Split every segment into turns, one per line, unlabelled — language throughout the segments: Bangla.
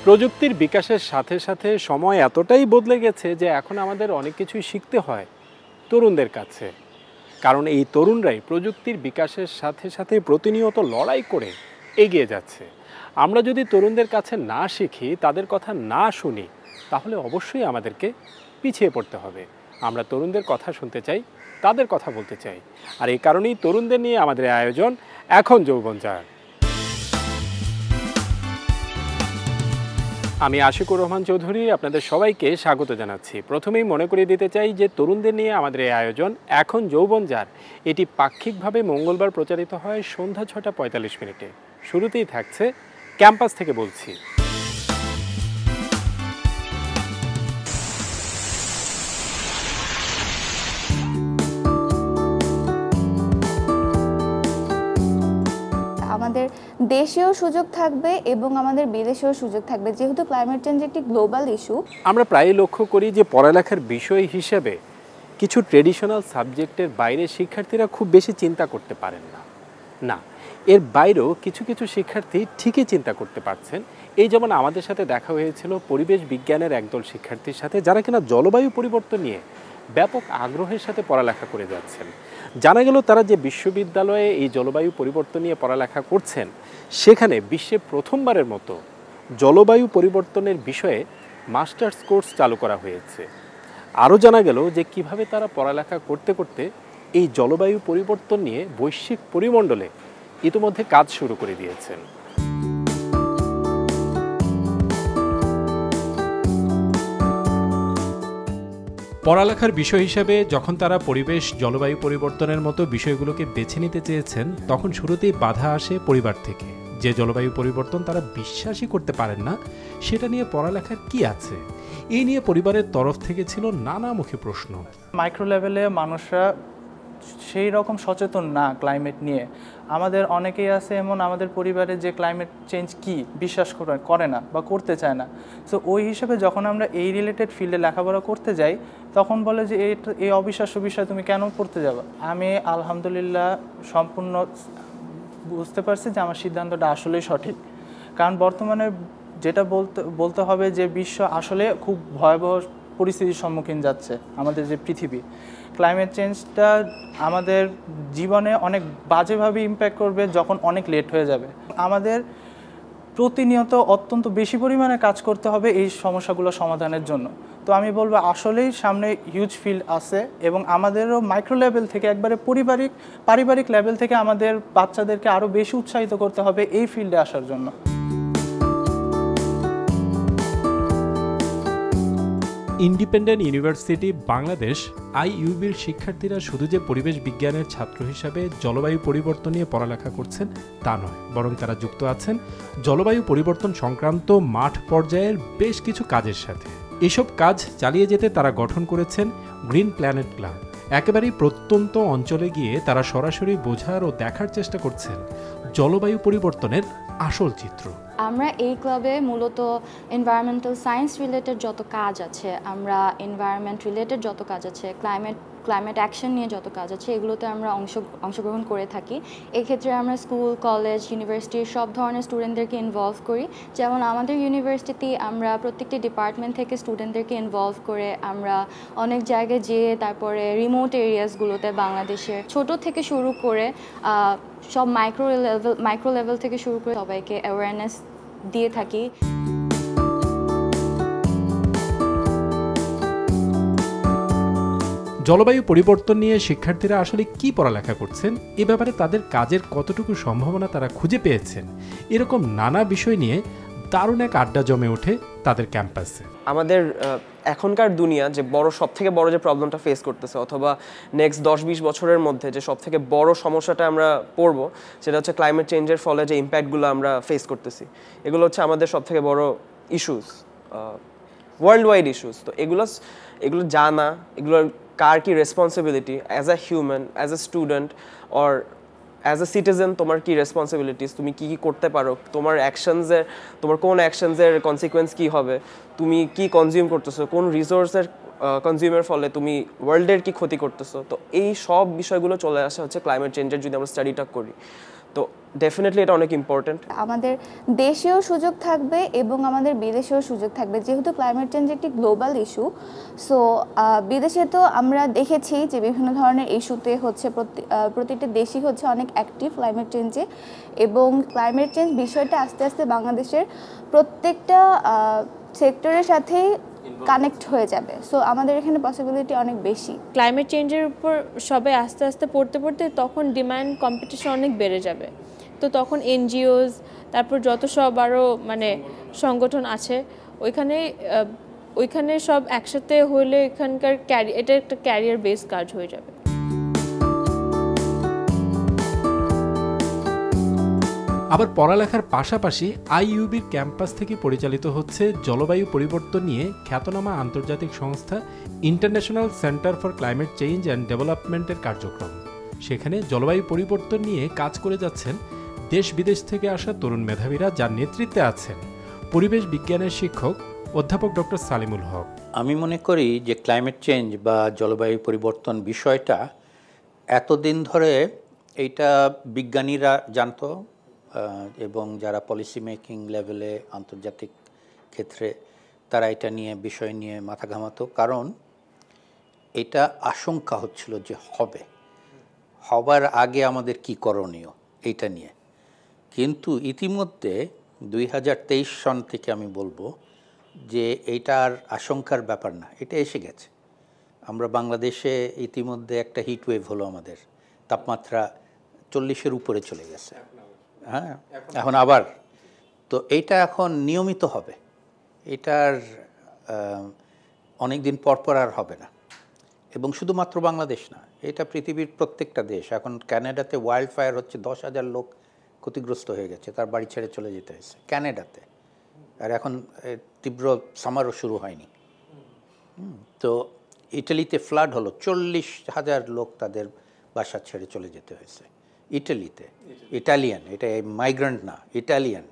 প্রযুক্তির বিকাশের সাথে সাথে সময় এতটাই বদলে গেছে যে এখন আমাদের অনেক কিছুই শিখতে হয় তরুণদের কাছে। কারণ এই তরুণরাই প্রযুক্তির বিকাশের সাথে সাথে প্রতিনিয়ত লড়াই করে এগিয়ে যাচ্ছে। আমরা যদি তরুণদের কাছে না শিখি, তাদের কথা না শুনি, তাহলে অবশ্যই আমাদেরকে পিছিয়ে পড়তে হবে। আমরা তরুণদের কথা শুনতে চাই, তাদের কথা বলতে চাই। আর এই কারণেই তরুণদের নিয়ে আমাদের আয়োজন এখন যৌবনচার। আমি আশিকুর রহমান চৌধুরী আপনাদের সবাইকে স্বাগত জানাচ্ছি। প্রথমেই মনে করিয়ে দিতে চাই যে তরুণদের নিয়ে আমাদের এই আয়োজন এখন যৌবনচার এটি পাক্ষিকভাবে মঙ্গলবার প্রচারিত হয় সন্ধ্যা ৬টা ৪৫ মিনিটে। শুরুতেই থাকছে ক্যাম্পাস থেকে বলছি।
আমাদের দেশেও সুযোগ থাকবে এবং আমাদের বিদেশেও সুযোগ থাকবে, যেহেতু ক্লাইমেট চেঞ্জ একটি গ্লোবাল ইস্যু।
আমরা প্রায়ই লক্ষ্য করি যে পড়ালেখার বিষয় হিসেবে কিছু ট্রেডিশনাল সাবজেক্টের বাইরে শিক্ষার্থীরা খুব বেশি চিন্তা করতে পারেন না, এর বাইরেও কিছু কিছু শিক্ষার্থী ঠিকই চিন্তা করতে পারছেন। এই যেমন আমাদের সাথে দেখা হয়েছিল পরিবেশ বিজ্ঞানের একদল শিক্ষার্থীর সাথে, যারা কিনা জলবায়ু পরিবর্তন নিয়ে ব্যাপক আগ্রহের সাথে পড়ালেখা করে যাচ্ছেন। জানা গেল তারা যে বিশ্ববিদ্যালয়ে এই জলবায়ু পরিবর্তন নিয়ে পড়ালেখা করছেন, সেখানে বিশ্বে প্রথমবারের মতো জলবায়ু পরিবর্তনের বিষয়ে মাস্টার্স কোর্স চালু করা হয়েছে। আরও জানা গেল যে কিভাবে তারা পড়ালেখা করতে করতে এই জলবায়ু পরিবর্তন নিয়ে বৈশ্বিক পরিমণ্ডলে ইতিমধ্যে কাজ শুরু করে দিয়েছেন। পড়ালেখার বিষয় হিসাবে যখন তারা পরিবেশ জলবায়ু পরিবর্তনের মতো বিষয়গুলোকে বেছে নিতে চেয়েছেন, তখন শুরুতেই বাধা আসে পরিবার থেকে, যে জলবায়ু পরিবর্তন তারা বিশ্বাসই করতে পারেন না, সেটা নিয়ে পড়ালেখার কি আছে। এই নিয়ে পরিবারের তরফ থেকে ছিল নানামুখী প্রশ্ন।
মাইক্রো লেভেলে মানুষরা সেই রকম সচেতন না ক্লাইমেট নিয়ে। আমাদের অনেকেই আছে এমন আমাদের পরিবারে যে ক্লাইমেট চেঞ্জ কি বিশ্বাস করে না বা করতে চায় না। সো ওই হিসেবে যখন আমরা এই রিলেটেড ফিল্ডে লেখাপড়া করতে যাই, তখন বলে যে এই অবিশ্বাস্য বিষয় তুমি কেন পড়তে যাবা। আমি আলহামদুলিল্লাহ সম্পূর্ণ বুঝতে পারছি যে আমার সিদ্ধান্তটা আসলেই সঠিক। কারণ বর্তমানে যেটা বলতে হবে যে বিশ্ব আসলে খুব ভয়াবহ পরিস্থিতির সম্মুখীন যাচ্ছে। আমাদের যে পৃথিবী, ক্লাইমেট চেঞ্জটা আমাদের জীবনে অনেক বাজেভাবে ইম্প্যাক্ট করবে যখন অনেক লেট হয়ে যাবে। আমাদের প্রতিনিয়ত অত্যন্ত বেশি পরিমাণে কাজ করতে হবে এই সমস্যাগুলো সমাধানের জন্য। তো আমি বলবো আসলেই সামনে হিউজ ফিল্ড আছে এবং আমাদেরও মাইক্রো লেভেল থেকে একবারে পারিবারিক লেভেল থেকে আমাদের বাচ্চাদেরকে আরও বেশি উৎসাহিত করতে হবে এই ফিল্ডে আসার জন্য।
ইন্ডিপেন্ডেন্ট ইউনিভার্সিটি বাংলাদেশ IUB-র শিক্ষার্থীরা শুধু যে পরিবেশ বিজ্ঞানের ছাত্র হিসাবে জলবায়ু পরিবর্তন নিয়ে পড়ালেখা করছেন তা নয়, বরং তারা যুক্ত আছেন জলবায়ু পরিবর্তন সংক্রান্ত মাঠ পর্যায়ের বেশ কিছু কাজের সাথে। এসব কাজ চালিয়ে যেতে তারা গঠন করেছেন গ্রিন প্ল্যানেট ক্লাব। একেবারেই প্রত্যন্ত অঞ্চলে গিয়ে তারা সরাসরি বোঝার ও দেখার চেষ্টা করছেন জলবায়ু পরিবর্তনের আসল চিত্র।
আমরা এই ক্লাবে মূলত এনভায়রনমেন্টাল সায়েন্স রিলেটেড যত কাজ আছে, আমরা এনভায়রনমেন্ট রিলেটেড যত কাজ আছে, ক্লাইমেট অ্যাকশন নিয়ে যত কাজ আছে, এগুলোতে আমরা অংশগ্রহণ করে থাকি। এক্ষেত্রে আমরা স্কুল, কলেজ, ইউনিভার্সিটির সব ধরনের স্টুডেন্টদেরকে ইনভলভ করি। যেমন আমাদের ইউনিভার্সিটি আমরা প্রত্যেকটি ডিপার্টমেন্ট থেকে স্টুডেন্টদেরকে ইনভলভ করে আমরা অনেক জায়গায় যেয়ে তারপরে রিমোট এরিয়াসগুলোতে বাংলাদেশের ছোট থেকে শুরু করে সব মাইক্রো লেভেল থেকে শুরু করে সবাইকে অ্যাওয়ারনেস দিয়ে থাকি।
জলবায়ু পরিবর্তন নিয়ে শিক্ষার্থীরা আসলে কি পড়ালেখা করছেন, এ ব্যাপারে তাদের কাজের কতটুকু সম্ভাবনা তারা খুঁজে পেয়েছেন, এরকম নানা বিষয় নিয়ে দারুণ এক আড্ডা জমে ওঠে তাদের ক্যাম্পাসে।
আমাদের এখনকার দুনিয়া যে সবথেকে বড় যে প্রবলেমটা ফেস করতেছে, অথবা নেক্সট 10-20 বছরের মধ্যে যে সবথেকে বড় সমস্যাটা আমরা পড়বো, সেটা হচ্ছে ক্লাইমেট চেঞ্জের ফলে যে ইম্প্যাক্টগুলো আমরা ফেস করতেছি। এগুলো হচ্ছে আমাদের সবথেকে বড় ইস্যুস, ওয়ার্ল্ড ওয়াইড ইস্যুস। তো এগুলো জানা, এগুলোর কার কি responsibility as a human, as a student or as a citizen, তোমার কি রেসপন্সিবিলিটিস, তুমি কি করতে পারো, তোমার কোন অ্যাকশনসের কনসিকুয়েন্স কি হবে, তুমি কি কনজিউম করতেছো, কোন রিসোর্সের কনজিউমের ফলে তুমি ওয়ার্ল্ডের কি ক্ষতি করতেছো। তো এই সব বিষয়গুলো চলে আসে হচ্ছে ক্লাইমেট চেঞ্জের যদি আমরা স্টাডিটা করি। তো ডেফিনেটলি এটা অনেক ইম্পর্টেন্ট।
আমাদের দেশেও সুযোগ থাকবে এবং আমাদের বিদেশেও সুযোগ থাকবে, যেহেতু ক্লাইমেট চেঞ্জ একটি গ্লোবাল ইস্যু। সো বিদেশে তো আমরা দেখেছি যে বিভিন্ন ধরনের ইস্যুতে হচ্ছে প্রতিটি দেশই হচ্ছে অনেক অ্যাক্টিভ ক্লাইমেট চেঞ্জে, এবং ক্লাইমেট চেঞ্জ বিষয়টা আস্তে আস্তে বাংলাদেশের প্রত্যেকটা সেক্টরের সাথেই কানেক্ট হয়ে যাবে। সো আমাদের এখানে পসিবিলিটি অনেক বেশি।
ক্লাইমেট চেঞ্জের উপর সবাই আস্তে আস্তে পড়তে পড়তে তখন ডিমান্ড কম্পিটিশন অনেক বেড়ে যাবে। তো তখন এনজিওস, তারপর যত সব আরও মানে সংগঠন আছে ওইখানে সব একসাথে হলে এখানকার এটা একটা ক্যারিয়ার বেস কাজ হয়ে যাবে।
আবার পড়ালেখার পাশাপাশি আইইউবির ক্যাম্পাস থেকে পরিচালিত হচ্ছে জলবায়ু পরিবর্তন নিয়ে খ্যাতনামা আন্তর্জাতিক সংস্থা international centre for climate change and ডেভেলপমেন্টের কার্যক্রম। সেখানে জলবায়ু পরিবর্তন নিয়ে কাজ করে যাচ্ছেন দেশ বিদেশ থেকে আসা তরুণ মেধাবীরা, যার নেতৃত্বে আছেন পরিবেশ বিজ্ঞানের শিক্ষক অধ্যাপক ডক্টর সালিমুল হক।
আমি মনে করি যে ক্লাইমেট চেঞ্জ বা জলবায়ু পরিবর্তন বিষয়টা এতদিন ধরে এইটা বিজ্ঞানীরা জানতো এবং যারা পলিসি মেকিং লেভেলে আন্তর্জাতিক ক্ষেত্রে তারা এটা নিয়ে বিষয় নিয়ে মাথা ঘামাতো, কারণ এটা আশঙ্কা হচ্ছিল যে হবার আগে আমাদের কি করণীয় এইটা নিয়ে। কিন্তু ইতিমধ্যে 2023 সন থেকে আমি বলবো যে এইটার আশঙ্কার ব্যাপার না, এটা এসে গেছে। আমরা বাংলাদেশে ইতিমধ্যে একটা হিট ওয়েভ হলো, আমাদের তাপমাত্রা 40-এর উপরে চলে গেছে। হ্যাঁ, এখন আবার তো এইটা এখন নিয়মিত হবে, এটার অনেক দিন পর আর হবে না। এবং শুধুমাত্র বাংলাদেশ না, এটা পৃথিবীর প্রত্যেকটা দেশ। এখন ক্যানাডাতে ওয়াইল্ড ফায়ার হচ্ছে, 10,000 লোক ক্ষতিগ্রস্ত হয়ে গেছে, তার বাড়ি ছেড়ে চলে যেতে হয়েছে ক্যানাডাতে। আর এখন তীব্র সামারও শুরু হয়নি। তো ইটালিতে ফ্লাড হলো, 40,000 লোক তাদের বাসা ছেড়ে চলে যেতে হয়েছে ইটালিতে। ইটালিয়ান, এটা মাইগ্রেন্ট না, ইটালিয়ান।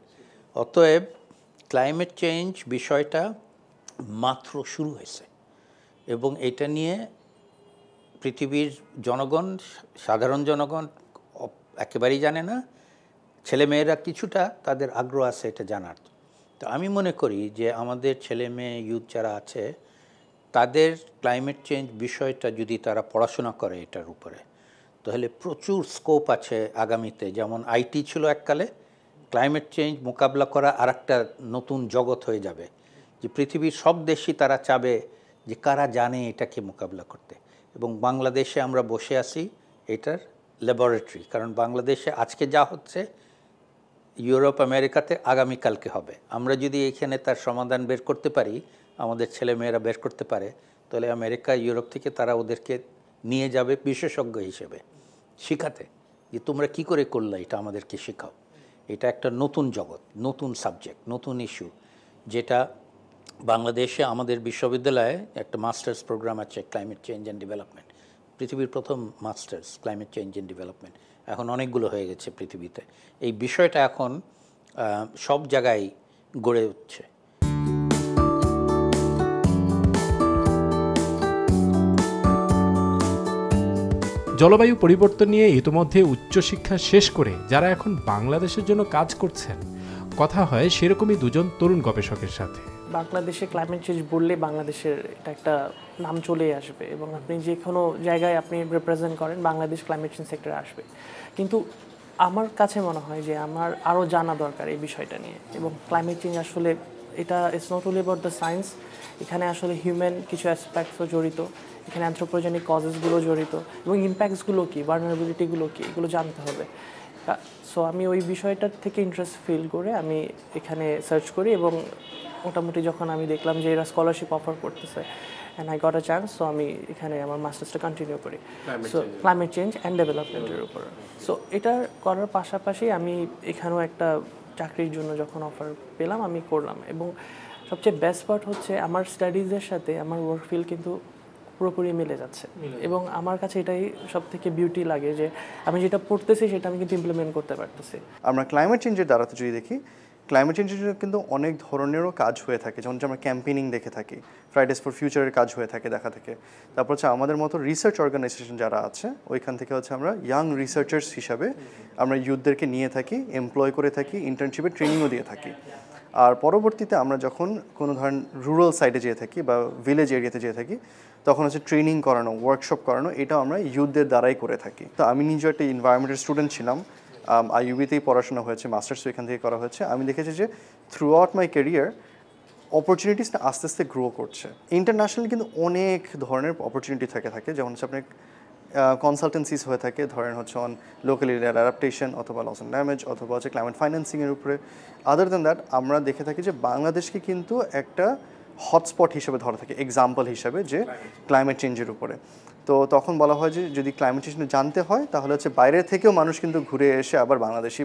অতএব ক্লাইমেট চেঞ্জ বিষয়টা মাত্র শুরু হয়েছে এবং এটা নিয়ে পৃথিবীর জনগণ, সাধারণ জনগণ একেবারেই জানে না, ছেলেমেয়েরা কিছুটা তাদের আগ্রহ আছে এটা জানার। তো আমি মনে করি যে আমাদের ছেলে মেয়ে ইউথ যারা আছে তাদের ক্লাইমেট চেঞ্জ বিষয়টা যদি তারা পড়াশোনা করে এটার উপরে, তাহলে প্রচুর স্কোপ আছে আগামীতে। যেমন আইটি ছিল এককালে, ক্লাইমেট চেঞ্জ মোকাবিলা করা আর একটা নতুন জগৎ হয়ে যাবে, যে পৃথিবীর সব দেশই তারা চাবে যে কারা জানে এটাকে মোকাবিলা করতে। এবং বাংলাদেশে আমরা বসে আছি এটার ল্যাবরেটরি, কারণ বাংলাদেশে আজকে যা হচ্ছে ইউরোপ আমেরিকাতে আগামীকালকে হবে। আমরা যদি এখানে তার সমাধান বের করতে পারি, আমাদের ছেলেমেয়েরা বের করতে পারে, তাহলে আমেরিকা ইউরোপ থেকে তারা ওদেরকে নিয়ে যাবে বিশেষজ্ঞ হিসেবে শেখাতে, যে তোমরা কি করে করলে এটা আমাদেরকে শেখাও। এটা একটা নতুন জগৎ, নতুন সাবজেক্ট, নতুন ইস্যু, যেটা বাংলাদেশে আমাদের বিশ্ববিদ্যালয়ে একটা মাস্টার্স প্রোগ্রাম আছে ক্লাইমেট চেঞ্জ অ্যান্ড ডেভেলপমেন্ট, পৃথিবীর প্রথম masters climate change and development. এখন অনেকগুলো হয়ে গেছে পৃথিবীতে। এই বিষয়টা এখন সব জায়গায় গড়ে উঠছে।
জলবায়ু পরিবর্তন নিয়ে ইতোমধ্যে উচ্চশিক্ষা শেষ করে যারা এখন বাংলাদেশের জন্য কাজ করছেন, কথা হয় সেরকমই দুজন তরুণ গবেষকের সাথে।
বাংলাদেশে ক্লাইমেট চেঞ্জ বললে বাংলাদেশের এটা একটা নাম চলেই আসবে, এবং আপনি যে কোনো জায়গায় আপনি রিপ্রেজেন্ট করেন বাংলাদেশ ক্লাইমেট চেঞ্জ সেক্টরে আসবে। কিন্তু আমার কাছে মনে হয় যে আমার আরও জানা দরকার এই বিষয়টা নিয়ে। এবং ক্লাইমেট চেঞ্জ আসলে এটা it's not only about the science, এখানে আসলে হিউম্যান কিছু অ্যাসপেক্টসও জড়িত, এখানে অ্যানথ্রোপোজেনিক কজেসগুলো জড়িত, এবং ইম্প্যাক্টসগুলো কী, ভালনারেবিলিটিগুলো কী, এগুলো জানতে হবে। সো আমি ওই বিষয়টার থেকে ইন্টারেস্ট ফিল করে আমি এখানে সার্চ করি, এবং মোটামুটি যখন আমি দেখলাম যে এরা স্কলারশিপ অফার করতেছে and I got a chance, so আমি এখানে আমার মাস্টার্সটা কন্টিনিউ করি সো ক্লাইমেট চেঞ্জ অ্যান্ড ডেভেলপমেন্টের উপর। সো এটা করার পাশাপাশি আমি এখানেও একটা চাকরির জন্য যখন অফার পেলাম আমি করলাম। এবং সবচেয়ে বেস্ট পার্ট হচ্ছে আমার স্টাডিজের সাথে আমার ওয়ার্ক ফিল্ড কিন্তু পুরোপুরি মিলে যাচ্ছে, এবং আমার কাছে এটাই সব থেকে বিউটি লাগে যে আমি যেটা পড়তেছি সেটা আমি কিন্তু ইমপ্লিমেন্ট করতে পারতেছি।
আমরা ক্লাইমেট চেঞ্জের দ্বারাতে যদি দেখি, ক্লাইমেট চেঞ্জের জন্য কিন্তু অনেক ধরনেরও কাজ হয়ে থাকে, যেমন আমরা ক্যাম্পেইনিং দেখে থাকি, ফ্রাইডেজ ফর ফিউচারের কাজ হয়ে থাকে দেখা থাকে। তারপর হচ্ছে আমাদের মতো রিসার্চ অর্গানাইজেশন যারা আছে ওইখান থেকে হচ্ছে আমরা ইয়াং রিসার্চার্স হিসাবে আমরা ইউথদেরকে নিয়ে থাকি, এমপ্লয় করে থাকি, ইন্টার্নশিপে ট্রেনিংও দিয়ে থাকি। আর পরবর্তীতে আমরা যখন কোনো ধরেন রুরাল সাইডে যেয়ে থাকি বা ভিলেজ এরিয়াতে যেয়ে থাকি তখন হচ্ছে ট্রেনিং করানো, ওয়ার্কশপ করানো, এটাও আমরা ইউথদের দ্বারাই করে থাকি। তো আমি নিজে একটা এনভায়রনমেন্টের স্টুডেন্ট ছিলাম, আইইউবিতেই পড়াশোনা হয়েছে, মাস্টার্স এখান থেকে করা হয়েছে। আমি দেখেছি যে থ্রু আউট মাই ক্যারিয়ার অপরচুনিটিসটা আস্তে আস্তে গ্রো করছে। ইন্টারন্যাশনালি কিন্তু অনেক ধরনের অপরচুনিটি থাকে, যেমন হচ্ছে আপনার কনসালটেন্সিস হয়ে থাকে, ধরেন হচ্ছে অন লোকাল এরিয়ার অ্যাডাপ্টেশন অথবা লস অ্যান্ড ড্যামেজ অথবা হচ্ছে ক্লাইমেট ফাইন্যান্সিংয়ের উপরে। আদার দ্যান দ্যাট আমরা দেখে থাকি যে বাংলাদেশকে কিন্তু একটা হটস্পট হিসেবে ধরা থাকে, এক্সাম্পল হিসাবে যে ক্লাইমেট চেঞ্জের উপরে। তো তখন বলা হয় যে যদি ক্লাইমেট চেঞ্জ জানতে হয় তাহলে হচ্ছে বাইরের থেকেও মানুষ কিন্তু ঘুরে এসে আবার বাংলাদেশি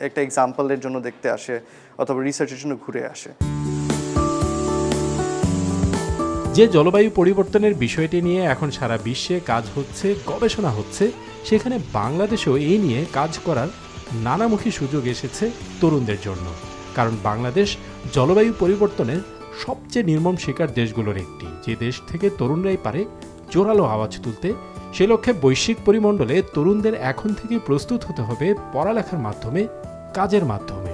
একটা এক্সাম্পলের জন্য দেখতে আসে অথবা রিসার্চের জন্য ঘুরে আসে।
যে জলবায়ু পরিবর্তনের বিষয়টি নিয়ে এখন সারা বিশ্বে কাজ হচ্ছে, গবেষণা হচ্ছে, সেখানে বাংলাদেশেও এই নিয়ে কাজ করার নানামুখী সুযোগ এসেছে তরুণদের জন্য। কারণ বাংলাদেশ জলবায়ু পরিবর্তনের সবচেয়ে নির্মম শিকার দেশগুলোর একটি, যে দেশ থেকে তরুণরাই পারে জোরালো আওয়াজ তুলতে। সে লক্ষ্যে বৈশ্বিক পরিমণ্ডলে তরুণদের এখন থেকেই প্রস্তুত হতে হবে পড়ালেখার মাধ্যমে, কাজের মাধ্যমে।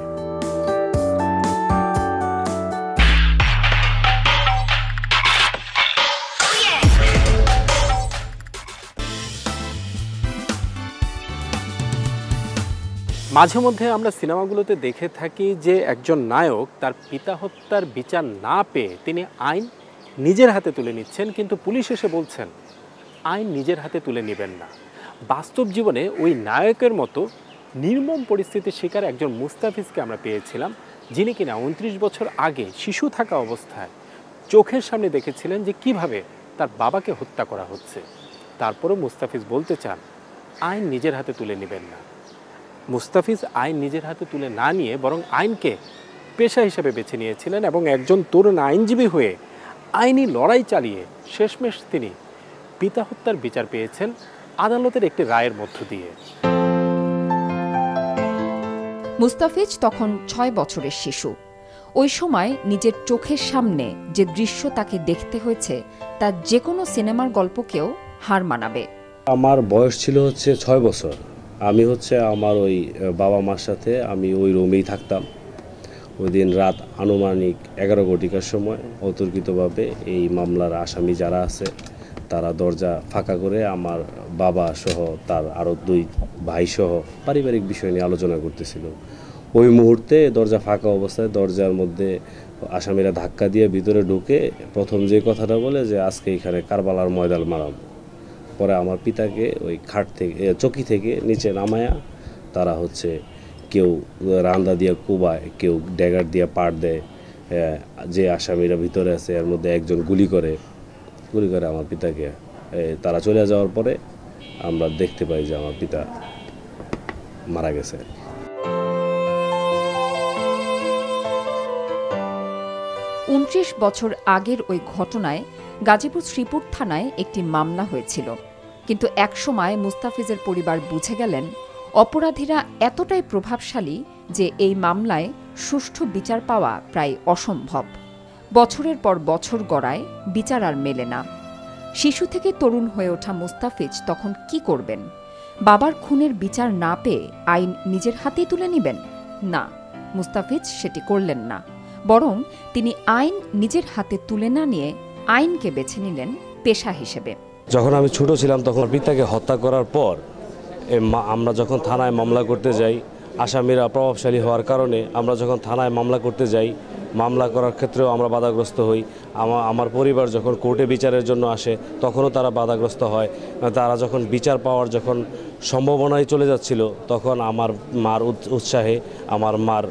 মাঝে মধ্যে আমরা সিনেমাগুলোতে দেখে থাকি যে একজন নায়ক তার পিতা হত্যার বিচার না পেয়ে তিনি আইন নিজের হাতে তুলে নিচ্ছেন, কিন্তু পুলিশ এসে বলছেন আইন নিজের হাতে তুলে নেবেন না। বাস্তব জীবনে ওই নায়কের মতো নির্মম পরিস্থিতির শিকার একজন মুস্তাফিজকে আমরা পেয়েছিলাম, যিনি কিনা 29 বছর আগে শিশু থাকা অবস্থায় চোখের সামনে দেখেছিলেন যে কিভাবে তার বাবাকে হত্যা করা হচ্ছে। তারপরও মুস্তাফিজ বলতে চান আইন নিজের হাতে তুলে নেবেন না। মুস্তাফিজ আইন নিজের হাতে তুলে না নিয়ে বরং আইনকে পেশা হিসেবে বেছে নিয়েছিলেন এবং একজন তরুণ আইনজীবী হয়ে আইনি লড়াই চালিয়ে শেষমেশ তিনি পিতা হত্যার বিচার পেয়েছেন আদালতের একটি রায়ের মধ্য দিয়ে।
মুস্তাফিজ তখন 6 বছরের শিশু। ওই সময় নিজের চোখের সামনে যে দৃশ্য তাকে দেখতে হয়েছে তা যে কোনো সিনেমার গল্পকেও হার মানাবে।
আমার বয়স ছিল হচ্ছে 6 বছর। আমি হচ্ছে আমার ওই বাবা মার সাথে আমি ওই রুমেই থাকতাম। ওই দিন রাত আনুমানিক 11 ঘটিকার সময় অতর্কিতভাবে এই মামলার আসামি যারা আছে তারা দরজা ফাঁকা করে আমার বাবা সহ তার আরও 2 ভাই সহ পারিবারিক বিষয় নিয়ে আলোচনা করতেছিল। ওই মুহূর্তে দরজা ফাঁকা অবস্থায় দরজার মধ্যে আসামিরা ধাক্কা দিয়ে ভিতরে ঢুকে প্রথম যে কথাটা বলে যে আজকে এখানে কারবালার ময়দান মারাম। পরে আমার পিতাকে ওই খাট থেকে চকি থেকে নিচে নামায়া তারা হচ্ছে কেউ রান্দা দিয়ে কোবায়, কেউ ড্যাগার দিয়ে পাড় দেয়। যে আসামিরা ভিতরে আছে এর মধ্যে একজন গুলি করে আমার পিতাকে। তারা চলে যাওয়ার পরে আমরা দেখতে পাই যে আমার পিতা মারা গেছে।
উনত্রিশ বছর আগের ওই ঘটনায় গাজীপুর শ্রীপুর থানায় একটি মামলা হয়েছিল, কিন্তু একসময় মুস্তাফিজের পরিবার বুঝে গেলেন অপরাধীরা এতটাই প্রভাবশালী যে এই মামলায় সুষ্ঠু বিচার পাওয়া প্রায় অসম্ভব। বছরের পর বছর গড়ায়, বিচার আর মেলে না। শিশু থেকে তরুণ হয়ে ওঠা মুস্তাফিজ তখন কি করবেন? বাবার খুনের বিচার না পেয়ে আইন নিজের হাতেই তুলে নেবেন? না, মুস্তাফিজ সেটি করলেন না। বরং তিনি আইন নিজের হাতে তুলে না নিয়ে আইনকে বেছে নিলেন পেশা হিসেবে।
যখন আমি ছোট ছিলাম তখন পিতাকে হত্যা করার পর আমরা যখন থানায় মামলা করতে যাই, আসামিরা প্রভাবশালী হওয়ার কারণে আমরা যখন থানায় মামলা করতে যাই, মামলা করার ক্ষেত্রেও আমরা বাধাগ্রস্ত হই। আমার পরিবার যখন কোর্টে বিচারের জন্য আসে তখনও তারা বাধাগ্রস্ত হয়। তারা যখন বিচার পাওয়ার যখন সম্ভাবনায় চলে যাচ্ছিল তখন আমার মার উৎসাহে, আমার মার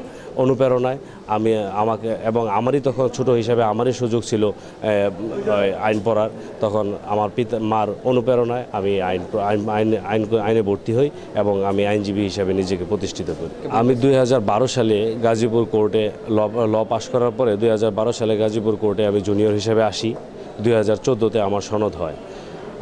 অনুপ্রেরণায় আমাকে এবং আমারই তখন ছোট হিসাবে আমারই সুযোগ ছিল আইন পড়ার। তখন আমার মার অনুপ্রেরণায় আমি আইনে ভর্তি হই এবং আমি আইনজীবী হিসাবে নিজেকে প্রতিষ্ঠিত করি। আমি 2012 সালে গাজীপুর কোর্টে ল পাশ করার পরে 2012 সালে গাজীপুর কোর্টে আমি জুনিয়র হিসেবে আসি। 2014-তে আমার সনদ হয়।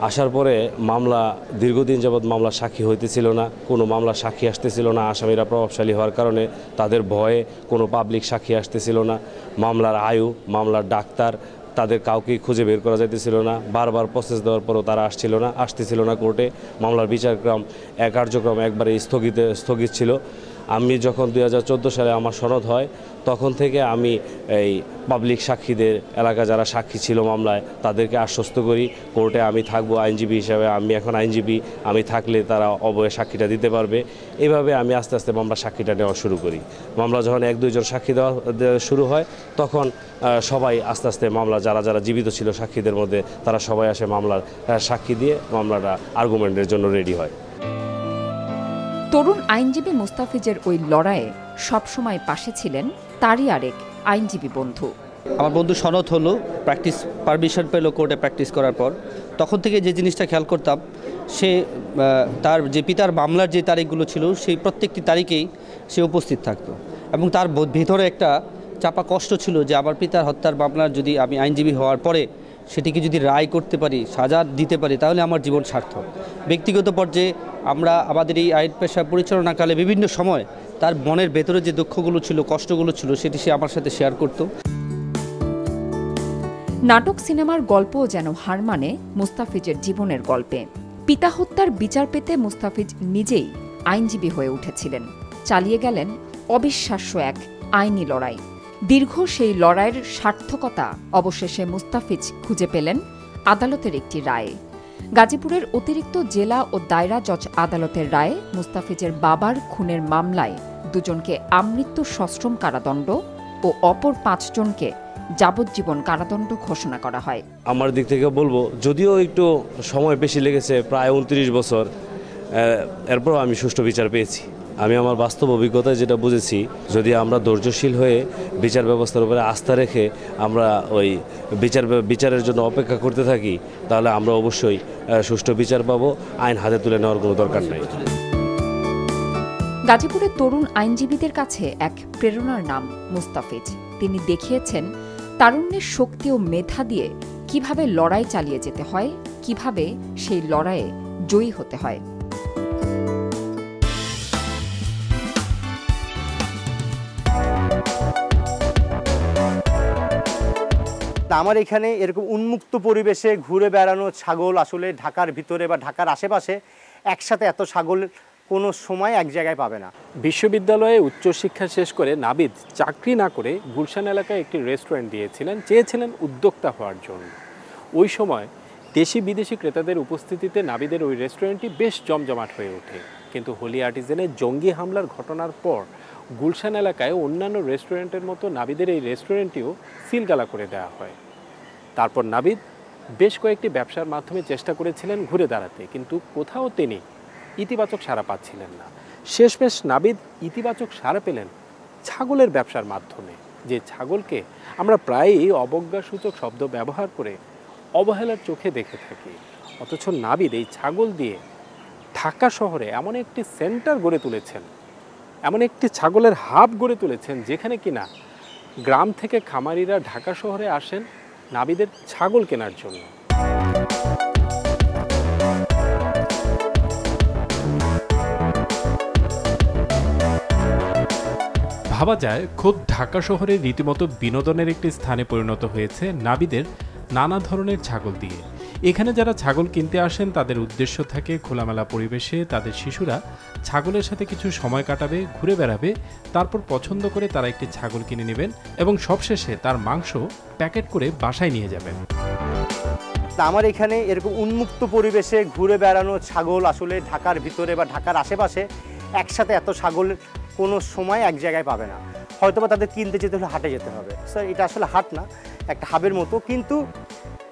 আসার পরে মামলা দীর্ঘদিন যাবৎ মামলা সাক্ষী হইতেছিল না, কোনো মামলা সাক্ষী আসতেছিল না। আসামিরা প্রভাবশালী হওয়ার কারণে তাদের ভয়ে কোনো পাবলিক সাক্ষী আসতেছিল না। মামলার আয়ু, মামলার ডাক্তার, তাদের কাউকেই খুঁজে বের করা যাইতেছিল না। বারবার প্রসেস দেওয়ার পরও তারা আসতেছিল না কোর্টে। মামলার বিচারক্রম কার্যক্রম একবারে স্থগিত ছিল। আমি যখন 2014 সালে আমার সনদ হয় তখন থেকে আমি এই পাবলিক সাক্ষীদের, এলাকা যারা সাক্ষী ছিল মামলায়, তাদেরকে আশ্বস্ত করি কোর্টে আমি থাকবো আইনজীবী হিসাবে। আমি এখন আইনজীবী, আমি থাকলে তারা অবয়ে সাক্ষীটা দিতে পারবে। এইভাবে আমি আস্তে আস্তে মামলার সাক্ষীটা নেওয়া শুরু করি। মামলা যখন 1-2 জন সাক্ষী দেওয়া শুরু হয় তখন সবাই আস্তে আস্তে মামলা যারা জীবিত ছিল সাক্ষীদের মধ্যে তারা সবাই আসে মামলার সাক্ষী দিয়ে মামলাটা আর্গুমেন্টের জন্য রেডি হয়।
তরুণ আইনজীবী মুস্তাফিজের ওই লড়াইয়ে সবসময় পাশে ছিলেন তারই আরেক আইনজীবী বন্ধু।
আমার বন্ধু সনদ হলো, প্র্যাকটিস পারমিশন পেল কোর্টে প্র্যাকটিস করার পর। তখন থেকে যে জিনিসটা খেয়াল করতাম, সে তার যে পিতার মামলার যে তারিখগুলো ছিল সেই প্রত্যেকটি তারিখেই সে উপস্থিত থাকতো এবং তার ভিতরে একটা চাপা কষ্ট ছিল যে আমার পিতার হত্যার মামলার যদি আমি আইনজীবী হওয়ার পরে সেটিকে যদি রায় করতে পারি, সাজা দিতে পারি, তাহলে আমার জীবন সার্থক। ব্যক্তিগত পর্যায়ে আমরা আমাদের এই আইন পেশা পরিচালনাকালে বিভিন্ন সময় তার মনের ভেতরে যে দুঃখগুলো ছিল, কষ্টগুলো ছিল, সেটি সে আমার সাথে শেয়ার করত।
নাটক সিনেমার গল্পও যেন হার মানে মুস্তাফিজের জীবনের গল্পে। পিতা হত্যার বিচার পেতে মুস্তাফিজ নিজেই আইনজীবী হয়ে উঠেছিলেন, চালিয়ে গেলেন অবিশ্বাস্য এক আইনি লড়াই। দীর্ঘ সেই লড়াইয়ের সার্থকতা অবশেষে মুস্তাফিজ খুঁজে পেলেন আদালতের একটি রায়ে। গাজীপুরের অতিরিক্ত জেলা ও দায়রা জজ আদালতের রায়ে মুস্তাফিজের বাবার খুনের মামলায় 2 জনকে আমৃত্যু সশ্রম কারাদণ্ড ও অপর 5 জনকে যাবজ্জীবন কারাদণ্ড ঘোষণা করা হয়।
আমার দিক থেকে বলবো, যদিও একটু সময় বেশি লেগেছে, প্রায় 29 বছর, এরপরও আমি সুষ্ঠু বিচার পেয়েছি। আমি আমার বাস্তব অভিজ্ঞতায় যেটা বুঝেছি, যদি আমরা ধৈর্যশীল হয়ে বিচার ব্যবস্থার উপরে আস্থা রেখে আমরা ওই বিচারের জন্য অপেক্ষা করতে থাকি, তাহলে আমরা অবশ্যই সুষ্ঠু বিচার পাবো। আইন হাতে তুলে নেওয়ার কোনো দরকার নেই।
গাজীপুরের তরুণ আইনজীবীদের কাছে এক প্রেরণার নাম মুস্তাফিজ। তিনি দেখিয়েছেন তারুণ্যের শক্তি ও মেধা দিয়ে কিভাবে লড়াই চালিয়ে যেতে হয়, কিভাবে সেই লড়াইয়ে জয়ী হতে হয়।
আমার এখানে এরকম উন্মুক্ত পরিবেশে ঘুরে বেড়ানো ছাগল আসলে ঢাকার ভিতরে বা ঢাকার আশেপাশে একসাথে এত ছাগল কোনো সময় এক জায়গায় পাবে না।
বিশ্ববিদ্যালয়ে উচ্চশিক্ষা শেষ করে নাবিদ চাকরি না করে গুলশান এলাকায় একটি রেস্টুরেন্ট দিয়েছিলেন, চেয়েছিলেন উদ্যোক্তা হওয়ার জন্য। ওই সময় দেশি বিদেশি ক্রেতাদের উপস্থিতিতে নাবিদের ওই রেস্টুরেন্টটি বেশ জমজমাট হয়ে ওঠে। কিন্তু হোলি আর্টিজেনে জঙ্গি হামলার ঘটনার পর গুলশান এলাকায় অন্যান্য রেস্টুরেন্টের মতো নাবিদের এই রেস্টুরেন্টটিও সিলগালা করে দেওয়া হয়। তারপর নাবিদ বেশ কয়েকটি ব্যবসার মাধ্যমে চেষ্টা করেছিলেন ঘুরে দাঁড়াতে, কিন্তু কোথাও তিনি ইতিবাচক সাড়া পাচ্ছিলেন না। শেষমেশ নাবিদ ইতিবাচক সাড়া পেলেন ছাগলের ব্যবসার মাধ্যমে, যে ছাগলকে আমরা প্রায়ই অবজ্ঞাসূচক শব্দ ব্যবহার করে অবহেলার চোখে দেখে থাকি। অথচ নাবিদ এই ছাগল দিয়ে ঢাকা শহরে এমন একটি সেন্টার গড়ে তুলেছেন, এমন একটি ছাগলের হাব গড়ে তুলেছেন, যেখানে কিনা গ্রাম থেকে খামারিরা ঢাকা শহরে আসেন নাবিদের ছাগল কেনার জন্য। ভাবা যায় খোদ ঢাকা শহরে রীতিমতো বিনোদনের একটি স্থানে পরিণত হয়েছে নাবিদের নানা ধরনের ছাগল দিয়ে। এখানে যারা ছাগল কিনতে আসেন তাদের উদ্দেশ্য থাকে খোলামেলা পরিবেশে তাদের শিশুরা ছাগলের সাথে কিছু সময় কাটাবে, ঘুরে বেড়াবে, তারপর পছন্দ করে তারা একটি ছাগল কিনে নেবেন এবং সবশেষে তার মাংস প্যাকেট করে বাসায় নিয়ে যাবেন।
আমার এখানে এরকম উন্মুক্ত পরিবেশে ঘুরে বেড়ানো ছাগল আসলে ঢাকার ভিতরে বা ঢাকার আশেপাশে একসাথে এত ছাগল কোনো সময় এক জায়গায় পাবে না। হয়তোবা তাদের কিনতে যেতে হলে হাটে যেতে হবে। স্যার, এটা আসলে হাট না, একটা হাবের মতো, কিন্তু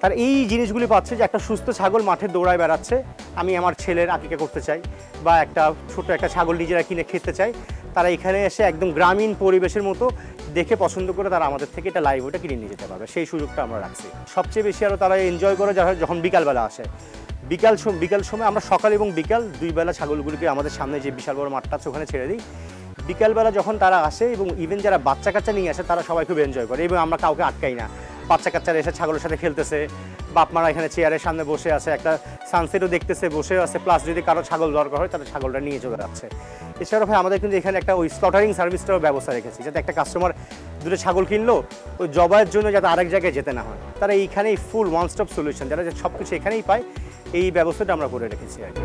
তার এই জিনিসগুলি পাচ্ছে যে একটা সুস্থ ছাগল মাঠে দৌড়ায় বেড়াচ্ছে, আমি আমার ছেলের আকিকা করতে চাই বা একটা ছোট একটা ছাগল নিজেরা কিনে খেতে চাই, তারা এখানে এসে একদম গ্রামীণ পরিবেশের মতো দেখে পছন্দ করে তারা আমাদের থেকে এটা লাইভ ওটা কিনে নিয়ে যেতে পারবে, সেই সুযোগটা আমরা রাখছি। সবচেয়ে বেশি আরও তারা এনজয় করে যারা যখন বিকালবেলা আসে। বিকাল সময় আমরা সকাল এবং বিকাল 2 বেলা ছাগলগুলিকে আমাদের সামনে যে বিশাল বড় মাঠটা আছে ওখানে ছেড়ে দিই। বিকালবেলা যখন তারা আসে এবং ইভেন যারা বাচ্চা কাচ্চা নিয়ে আসে তারা সবাই খুব এনজয় করে এবং আমরা কাউকে আটকাই না বাচ্চা কাচ্চারা এসে ছাগলের সাথে খেলতেছে, বাপ মারা এখানে চেয়ারের সামনে বসে আছে, একটা সানসেটও দেখতেছে, বসেও আছে, প্লাস যদি কারো ছাগল দরকার হয় তাহলে ছাগলটা নিয়ে চলে যাচ্ছে। এছাড়াও ভাই আমাদের কিন্তু এখানে একটা ওই স্লটারিং সার্ভিসটারও ব্যবস্থা রেখেছি, যাতে একটা কাস্টমার দুটো ছাগল কিনলো ওই জবাইয়ের জন্য যাতে আরেক জায়গায় যেতে না হয়, তারা এইখানেই ফুল ওয়ান স্টপ সলিউশন, যারা সব কিছু এখানেই পায়, এই ব্যবস্থাটা আমরা করে রেখেছি আর কি।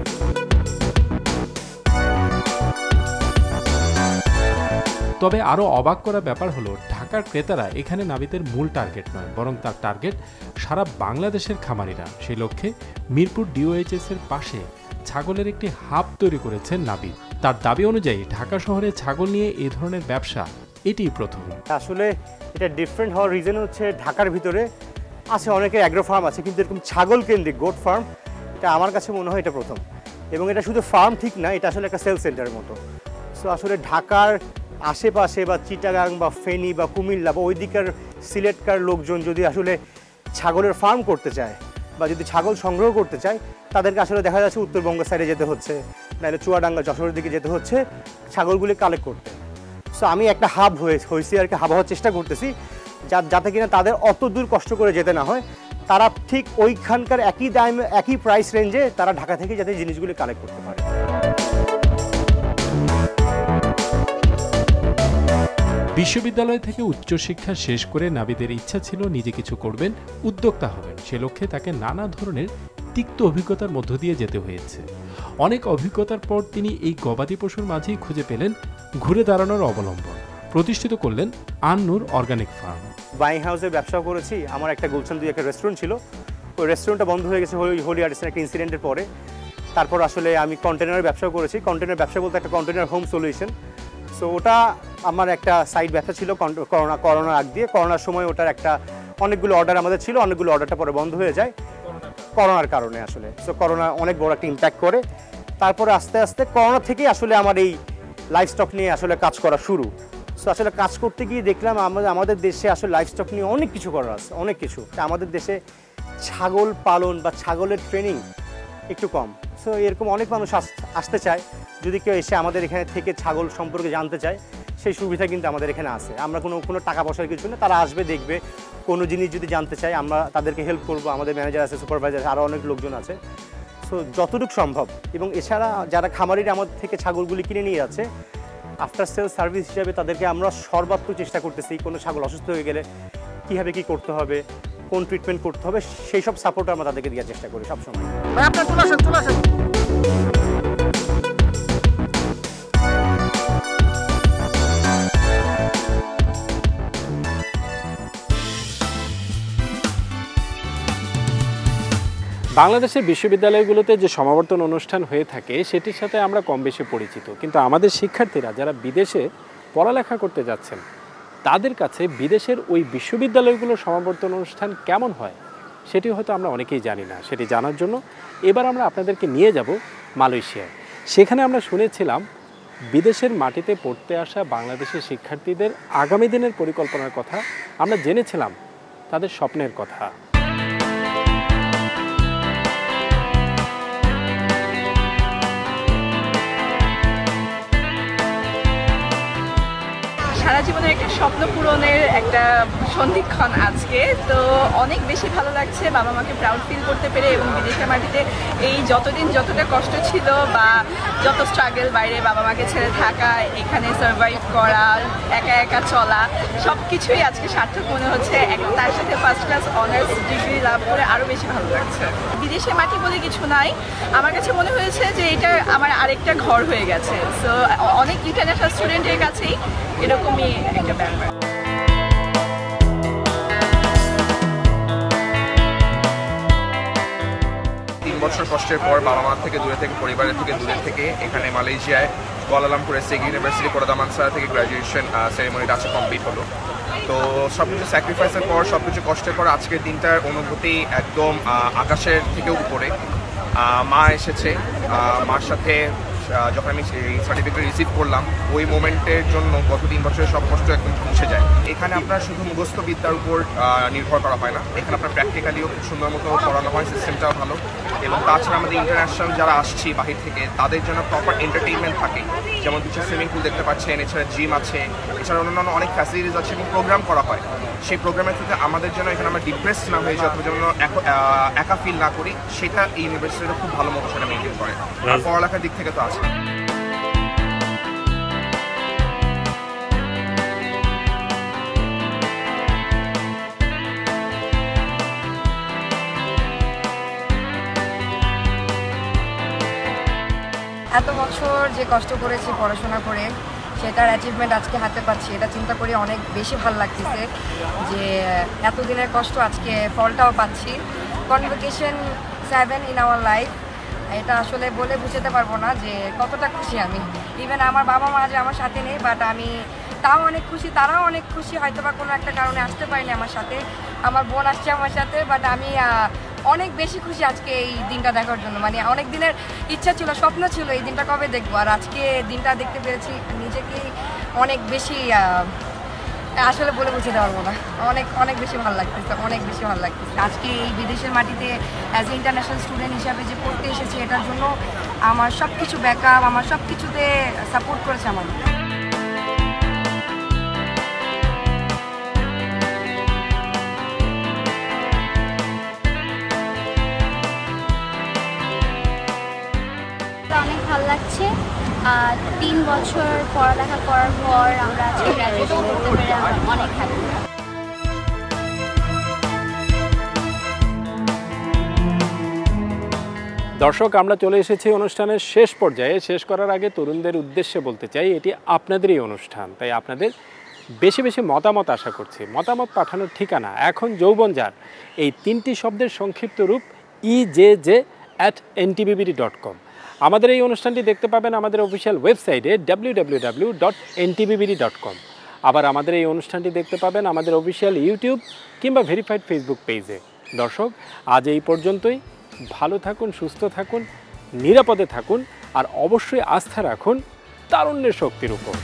তবে আরও অবাক করা ব্যাপার হলো ঢাকার ক্রেতারা এখানে নাবিদের মূল টার্গেট নয়, বরং তার টার্গেট সারা বাংলাদেশের খামারিরা। সেই লক্ষ্যে মিরপুর ডিওএইচএস এর পাশে ছাগলের একটি হাব তৈরি করেছেন নাবিদ। তার দাবি অনুযায়ী ঢাকা শহরে ছাগল নিয়ে এই ধরনের ব্যবসা এটিই প্রথম।
আসলে এটা ডিফারেন্ট হওয়ার রিজন হচ্ছে ঢাকার ভিতরে আছে অনেকের অ্যাগ্রো ফার্ম আছে, কিন্তু এরকম ছাগল কেন্দ্রিক গোট ফার্ম এটা আমার কাছে মনে হয় এটা প্রথম। এবং এটা শুধু ফার্ম ঠিক না, এটা আসলে একটা সেল সেন্টারের মতো। সো আসলে ঢাকার আশেপাশে বা চিটাগাং বা ফেনী বা কুমিল্লা বা ওই দিকের সিলেটকার লোকজন যদি আসলে ছাগলের ফার্ম করতে চায় বা যদি ছাগল সংগ্রহ করতে চায়, তাদেরকে আসলে দেখা যাচ্ছে উত্তরবঙ্গ সাইডে যেতে হচ্ছে, নাহলে চুয়াডাঙ্গা যশোরের দিকে যেতে হচ্ছে ছাগলগুলি কালেক্ট করতে। সো আমি একটা হাব হয়েছি আর কি, হাব হওয়ার চেষ্টা করতেছি যাতে কিনা তাদের অত দূর কষ্ট করে যেতে না হয়, তারা ঠিক ওইখানকার একই দাম একই প্রাইস রেঞ্জে তারা ঢাকা থেকে যাতে জিনিসগুলি কালেক্ট করতে পারে।
বিশ্ববিদ্যালয় থেকে উচ্চশিক্ষা শেষ করে নাবিদের ইচ্ছা ছিল নিজে কিছু করবেন, উদ্যোক্তা হবেন। সে লক্ষ্যে তাকে নানা ধরনের তিক্ত অভিজ্ঞতার মধ্য দিয়ে যেতে হয়েছে। অনেক অভিজ্ঞতার পর তিনি এই গবাদি পশুর মাঝেই খুঁজে পেলেন ঘুরে দাঁড়ানোর অবলম্বন। প্রতিষ্ঠিত করলেন আন-নূর অর্গানিক ফার্ম।
বাইং হাউসের ব্যবসাও করেছি। আমার একটা গুলশান 2 একটা রেস্টুরেন্ট ছিল, ওই রেস্টুরেন্টটা বন্ধ হয়ে গেছে হোলি আর্টিসের একটা ইনসিডেন্টের পরে। তারপর আসলে আমি কন্টেনারের ব্যবসাও করেছি। কন্টেনার ব্যবসা বলতে একটা কন্টেনার হোম সলিউশন। সো ওটা আমার একটা সাইড ব্যবসা ছিল করোনার আগ দিয়ে। করোনার সময় ওটার একটা অনেকগুলো অর্ডার আমাদের ছিল, অনেকগুলো অর্ডারটা পরে বন্ধ হয়ে যায় করোনার কারণে আসলে। সো করোনা অনেক বড় একটা ইম্প্যাক্ট করে। তারপরে আস্তে আস্তে করোনা থেকেই আসলে আমার এই লাইভস্টক নিয়ে আসলে কাজ করা শুরু। সো আসলে কাজ করতে গিয়ে দেখলাম আমাদের দেশে আসলে লাইভস্টক নিয়ে অনেক কিছু করার আছে, অনেক কিছু। আমাদের দেশে ছাগল পালন বা ছাগলের ট্রেনিং একটু কম। সো এরকম অনেক মানুষ আসতে চায়, যদি কেউ এসে আমাদের এখানে থেকে ছাগল সম্পর্কে জানতে চায়, সেই সুবিধা কিন্তু আমাদের এখানে আছে। আমরা কোনো টাকা পয়সার কিছু না, তারা আসবে দেখবে, কোনো জিনিস যদি জানতে চায় আমরা তাদেরকে হেল্প করবো। আমাদের ম্যানেজার আছে, সুপারভাইজার আছে, আরও অনেক লোকজন আছে। সো যতটুকু সম্ভব। এবং এছাড়া যারা খামারিরা আমাদের থেকে ছাগলগুলি কিনে নিয়ে যাচ্ছে, আফটার সেল সার্ভিস হিসাবে তাদেরকে আমরা সর্বাত্মক চেষ্টা করতেছি, কোনো ছাগল অসুস্থ হয়ে গেলে কীভাবে কী করতে হবে, কোন ট্রিটমেন্ট করতে হবে, সেই সব সাপোর্ট আমরা তাদেরকে দেওয়ার চেষ্টা করি সবসময়।
বাংলাদেশের বিশ্ববিদ্যালয়গুলোতে যে সমাবর্তন অনুষ্ঠান হয়ে থাকে সেটির সাথে আমরা কম বেশি পরিচিত, কিন্তু আমাদের শিক্ষার্থীরা যারা বিদেশে পড়ালেখা করতে যাচ্ছেন তাদের কাছে বিদেশের ওই বিশ্ববিদ্যালয়গুলোর সমাবর্তন অনুষ্ঠান কেমন হয় সেটি হয়তো আমরা অনেকেই জানি না। সেটি জানার জন্য এবার আমরা আপনাদেরকে নিয়ে যাব মালয়েশিয়ায়। সেখানে আমরা শুনেছিলাম বিদেশের মাটিতে পড়তে আসা বাংলাদেশের শিক্ষার্থীদের আগামী দিনের পরিকল্পনার কথা, আমরা জেনেছিলাম তাদের স্বপ্নের কথা।
সারা জীবনের একটা স্বপ্ন পূরণের একটা সন্ধিক্ষণ আজকে। তো অনেক বেশি ভালো লাগছে বাবা মাকে প্রাউড ফিল করতে পেরে, এবং বিদেশের মাটিতে এই যতদিন যতটা কষ্ট ছিল বা যত স্ট্রাগল, বাইরে বাবা মাকে ছেড়ে থাকা, এখানে সার্ভাইভ করা, একা একা চলা, সব কিছুই আজকে সার্থক মনে হচ্ছে। তার সাথে ফার্স্ট ক্লাস অনার্স ডিগ্রি লাভ করে আরও বেশি ভালো লাগছে। বিদেশের মাটি বলে কিছু নাই, আমার কাছে মনে হয়েছে যে এটা আমার আরেকটা ঘর হয়ে গেছে। সো অনেক ইন্টারন্যাশনাল স্টুডেন্টের কাছেই এরকমই একটা ব্যাপার।
3 বছর কষ্টের পর বাবা মা থেকে দূরে থেকে, পরিবারের থেকে দূরে থেকে এখানে মালয়েশিয়ায় কুয়ালালামপুরে সেগ ইউনিভার্সিটি কোরাদামানসা থেকে গ্র্যাজুয়েশন সেরেমনিটা আজকে কমপ্লিট হলো। তো সব কিছু স্যাক্রিফাইসের পর, সব কিছু কষ্টের পর আজকের দিনটার অনুভূতি একদম আকাশের থেকেও উপরে। মা এসেছে, মার সাথে যখন আমি এই সার্টিফিকেট রিসিভ করলাম ওই মোমেন্টের জন্য গত 3 বছরের সব কষ্ট একদম মুছে যায়। এখানে আপনার শুধু মুখস্থ বিদ্যার উপর নির্ভর করা হয় না, এখানে আপনার প্র্যাকটিক্যালিও খুব সুন্দর মতো পড়ানো হয়, সিস্টেমটাও ভালো। এবং তাছাড়া আমাদের ইন্টারন্যাশনাল যারা আসছি বাহির থেকে তাদের জন্য প্রপার এন্টারটেইনমেন্ট থাকে, যেমন কিছু সুইমিং পুল দেখতে পাচ্ছেন, এছাড়া জিম আছে, এছাড়া অন্যান্য অনেক ফ্যাসিলিটিস আছে এবং প্রোগ্রাম করা হয়। সেই প্রোগ্রামের থেকে আমাদের জন্য এখানে আমরা ডিপ্রেস না হয়ে যাওয়ার জন্য একা ফিল না করি, সেটা এই ইউনিভার্সিটিটা খুব ভালো মতো সেটা মেনটেন করে। আর পড়ালেখার দিক থেকে তো আছে।
এত বছর যে কষ্ট করেছি পড়াশোনা করে সেটার অ্যাচিভমেন্ট আজকে হাতে পাচ্ছি, এটা চিন্তা করি অনেক বেশি ভালো লাগতেছে যে এতদিনের কষ্ট আজকে ফলটাও পাচ্ছি। কনভোকেশন 7 ইন আওয়ার লাইফ, এটা আসলে বলে বুঝাতে পারবো না যে কতটা খুশি আমি। ইভেন আমার বাবা মা যে আমার সাথে নেই, বাট আমি তাও অনেক খুশি, তারাও অনেক খুশি। হয়তো বা কোনো একটা কারণে আসতে পারিনি আমার সাথে, আমার বোন আসছে আমার সাথে, বাট আমি অনেক বেশি খুশি আজকে এই দিনটা দেখার জন্য। মানে অনেক দিনের ইচ্ছা ছিল, স্বপ্ন ছিল এই দিনটা কবে দেখবো, আর আজকে দিনটা দেখতে পেরেছি। নিজেকেই অনেক বেশি আসলে বলে বুঝতে পারবো না, অনেক অনেক বেশি ভালো লাগতেছে, অনেক বেশি ভালো লাগতেছে। আজকে এই বিদেশের মাটিতে অ্যাজ এ ইন্টারন্যাশনাল স্টুডেন্ট হিসাবে যে পড়তে এসেছি, এটার জন্য আমার সব কিছু ব্যাকআপ, আমার সব কিছুতে সাপোর্ট করেছে আমার।
অনেক ভালো লাগছে। 3 বছর পড়ালেখা করার পর আমরা আজকে গ্র্যাজুয়েশন করতে পেরে আমরা অনেক হ্যাপি।
দর্শক, আমরা চলে এসেছি অনুষ্ঠানের শেষ পর্যায়ে। শেষ করার আগে তরুণদের উদ্দেশ্যে বলতে চাই, এটি আপনাদেরই অনুষ্ঠান, তাই আপনাদের বেশি বেশি মতামত আশা করছি। মতামত পাঠানোর ঠিকানা এখন যৌবন যার, এই 3টি শব্দের সংক্ষিপ্ত রূপ ejj@ntbbd.com। আমাদের এই অনুষ্ঠানটি দেখতে পাবেন আমাদের অফিসিয়াল ওয়েবসাইটে www.ntbbd.com। আবার আমাদের এই অনুষ্ঠানটি দেখতে পাবেন আমাদের অফিসিয়াল ইউটিউব কিংবা ভেরিফাইড ফেসবুক পেজে। দর্শক, আজ এই পর্যন্তই। ভালো থাকুন, সুস্থ থাকুন, নিরাপদে থাকুন, আর অবশ্যই আস্থা রাখুন তারুণ্যের শক্তির উপর।